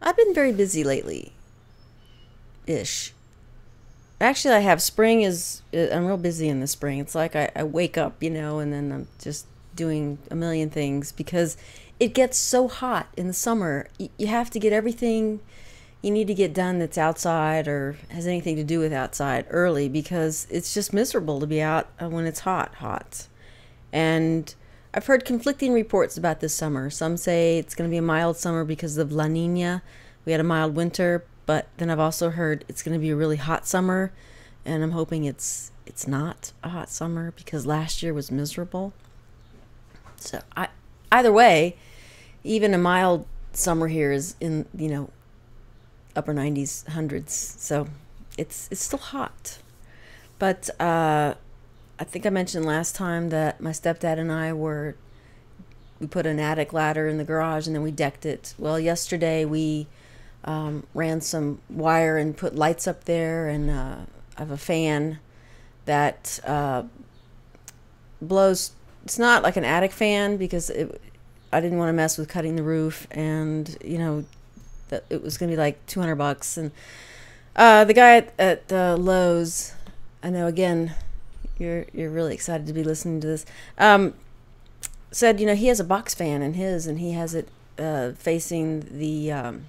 I've been very busy lately, ish. Actually, I have spring is I'm real busy in the spring. It's like I wake up, and then I'm just doing a million things because it gets so hot in the summer. You have to get everything you need to get done that's outside or has anything to do with outside early because it's just miserable to be out when it's hot. And I've heard conflicting reports about this summer. Some say it's going to be a mild summer because of La Nina. We had a mild winter, but then I've also heard it's going to be a really hot summer, and I'm hoping it's not a hot summer because last year was miserable. So either way, even a mild summer here is in upper 90s, hundreds. So it's still hot, but I think I mentioned last time that my stepdad and we put an attic ladder in the garage and then we decked it. Well, yesterday we ran some wire and put lights up there, and I have a fan that blows. It's not like an attic fan because I didn't want to mess with cutting the roof, and that it was going to be like $200. And the guy at Lowe's, I know again, you're really excited to be listening to this. Said he has a box fan in his, and he has it facing the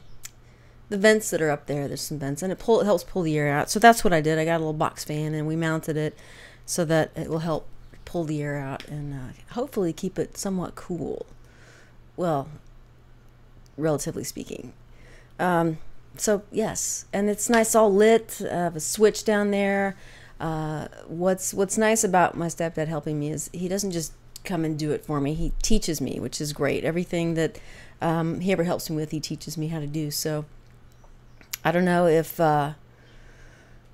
vents that are up there. There's some vents, and it helps pull the air out. So that's what I did. I got a little box fan, and we mounted it so that it will help pull the air out and hopefully keep it somewhat cool. Well, relatively speaking. So yes, and it's nice, all lit. I have a switch down there. What's nice about my stepdad helping me is he doesn't just come and do it for me. He teaches me, which is great. Everything that he ever helps me with, he teaches me how to do. So I don't know if I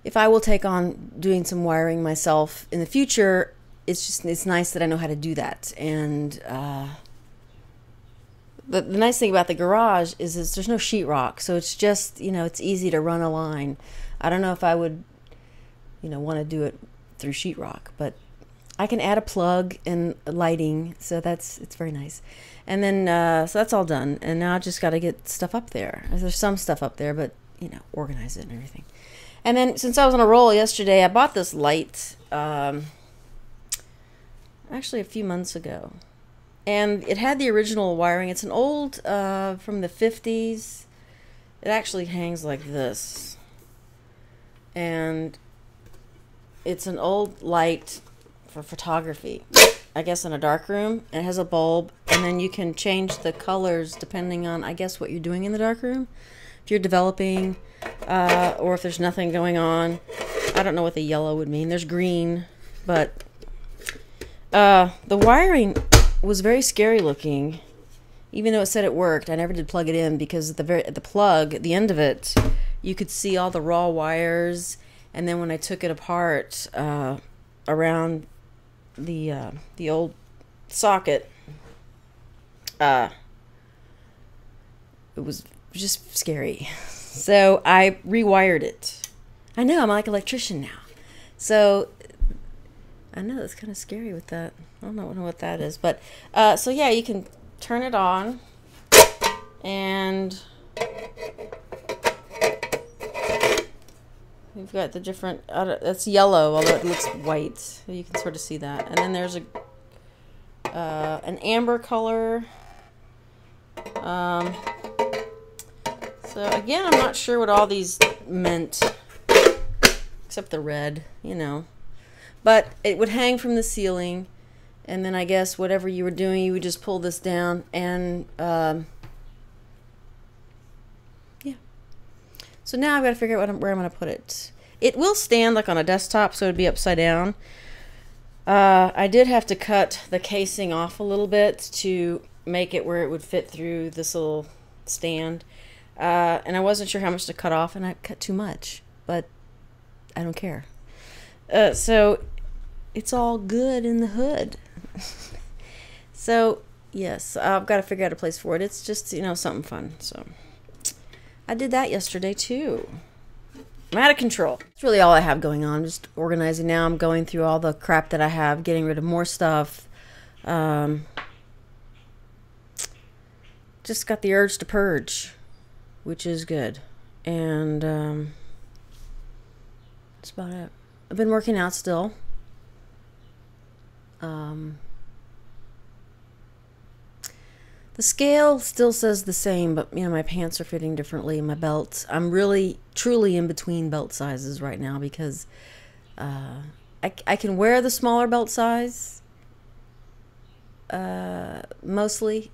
will take on doing some wiring myself in the future. It's nice that I know how to do that. And the nice thing about the garage is there's no sheetrock, so it's just it's easy to run a line. I don't know if I would want to do it through sheetrock, but I can add a plug and lighting, so it's very nice. And then so that's all done, and now I just got to get stuff up there. There's some stuff up there, but organize it and everything. And then since I was on a roll yesterday, I bought this light actually a few months ago, and it had the original wiring. It's an old from the 50s. It actually hangs like this, and it's an old light for photography, I guess, in a dark room, and it has a bulb, and then you can change the colors depending on, I guess, what you're doing in the dark room. If you're developing, or if there's nothing going on. I don't know what the yellow would mean. There's green, but the wiring was very scary looking. Even though it said it worked, I never did plug it in because at the plug, at the end of it, you could see all the raw wires. And then when I took it apart around the old socket, it was just scary. So I rewired it. I know, I'm like an electrician now. So I know it's kind of scary with that. I don't know what that is, but so yeah, you can turn it on, and we've got the different. That's yellow, although it looks white. You can sort of see that. And then there's an amber color. So again, I'm not sure what all these meant, except the red, But it would hang from the ceiling, and then I guess whatever you were doing, you would just pull this down, and yeah. So now I've got to figure out where I'm going to put it. It will stand like on a desktop, so it'd be upside down. I did have to cut the casing off a little bit to make it where it would fit through this little stand. And I wasn't sure how much to cut off, and I cut too much, but I don't care. So it's all good in the hood. So yes, I've got to figure out a place for it. It's just, something fun. So I did that yesterday too. I'm out of control. That's really all I have going on. I'm just organizing now. I'm going through all the crap that I have, getting rid of more stuff. Just got the urge to purge. which is good. And that's about it. I've been working out still. The scale still says the same, but you know, my pants are fitting differently. My belts, I'm really truly in between belt sizes right now because I can wear the smaller belt size mostly.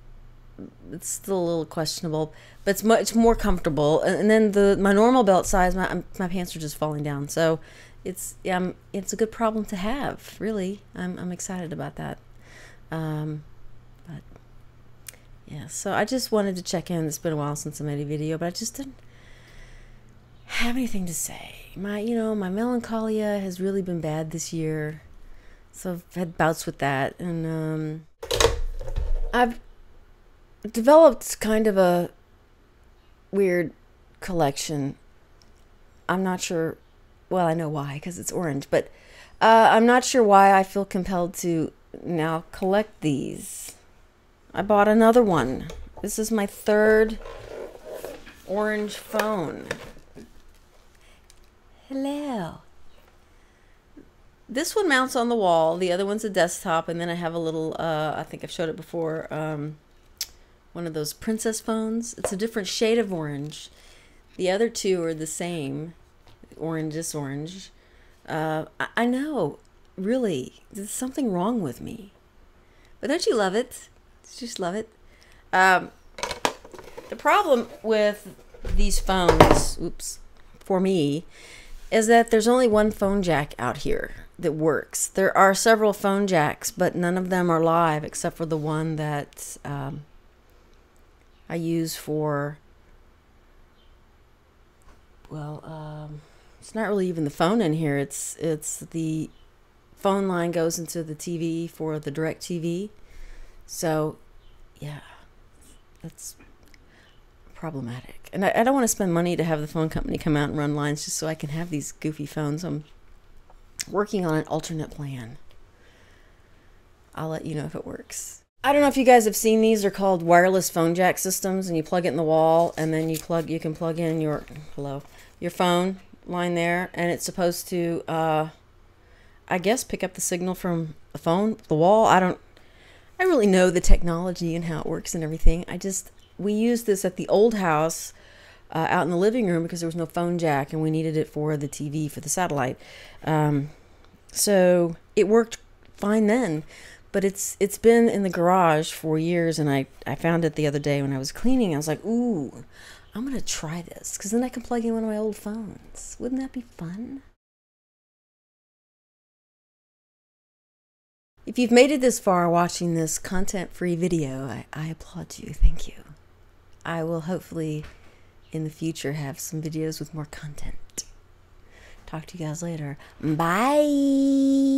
It's still a little questionable, but it's much more comfortable. And then my normal belt size, my pants are just falling down. So it's a good problem to have. Really, I'm excited about that. But yeah, so I just wanted to check in. It's been a while since I made a video, but I just didn't have anything to say. My melancholia has really been bad this year, so I've had bouts with that, and I've developed kind of a weird collection. I'm not sure. Well, I know why, because it's orange, but I'm not sure why I feel compelled to now collect these. I bought another one. This is my third orange phone. Hello. This one mounts on the wall. The other one's a desktop, and then I have a little, I think I've showed it before, one of those princess phones. It's a different shade of orange. The other two are the same. Orange is orange. I know, really, there's something wrong with me. But don't you love it? Just love it. The problem with these phones, for me, is that there's only one phone jack out here that works. There are several phone jacks, but none of them are live except for the one that I use for, it's not really even the phone in here. It's the phone line goes into the TV for the DirecTV. So, yeah, that's problematic. And I don't want to spend money to have the phone company come out and run lines just so I can have these goofy phones. I'm working on an alternate plan. I'll let you know if it works. I don't know if you guys have seen these. They're called wireless phone jack systems, and you plug it in the wall, and then you can plug in your phone line there, and it's supposed to, I guess, pick up the signal from the wall. I really know the technology and how it works and everything. We used this at the old house out in the living room because there was no phone jack, and we needed it for the TV, for the satellite. So it worked fine then, but it's been in the garage for years, and I found it the other day when I was cleaning. I was like, ooh, I'm going to try this, because then I can plug in one of my old phones. Wouldn't that be fun? If you've made it this far watching this content-free video, I applaud you. Thank you. I will hopefully in the future have some videos with more content. Talk to you guys later. Bye!